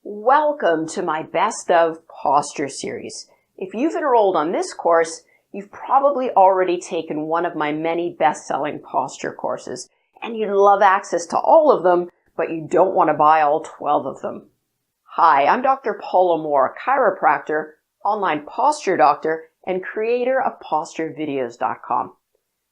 Welcome to my Best of Posture series. If you've enrolled on this course, you've probably already taken one of my many best-selling posture courses, and you'd love access to all of them, but you don't want to buy all 12 of them. Hi, I'm Dr. Paula Moore, chiropractor, online posture doctor, and creator of PostureVideos.com.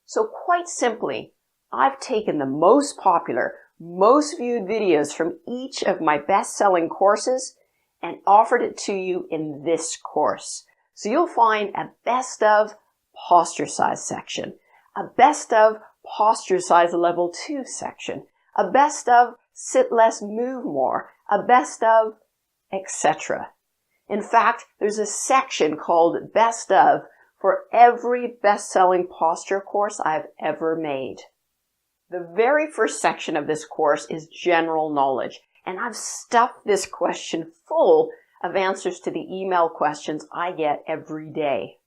So quite simply, I've taken the most popular, most viewed videos from each of my best-selling courses and offered it to you in this course. So you'll find a best of posture size section, a best of posture size level 2 section, a best of sit less, move more, a best of, etc. In fact, there's a section called best of for every best-selling posture course I've ever made. The very first section of this course is general knowledge, and I've stuffed this question full of answers to the email questions I get every day.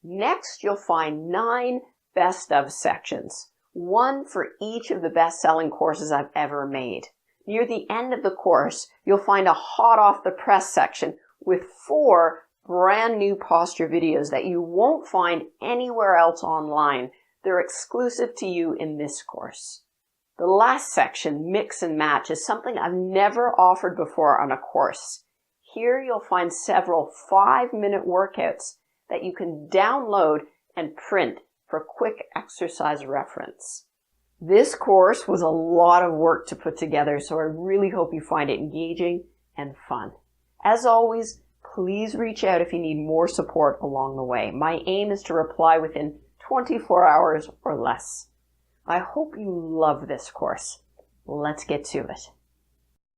Next, you'll find 9 best of sections, one for each of the best-selling courses I've ever made. Near the end of the course, you'll find a hot off the press section with 4 brand new posture videos that you won't find anywhere else online. They're exclusive to you in this course. The last section, Mix and Match, is something I've never offered before on a course. Here you'll find several 5-minute workouts that you can download and print for quick exercise reference. This course was a lot of work to put together, so I really hope you find it engaging and fun. As always, please reach out if you need more support along the way. My aim is to reply within 24 hours or less. I hope you love this course. Let's get to it.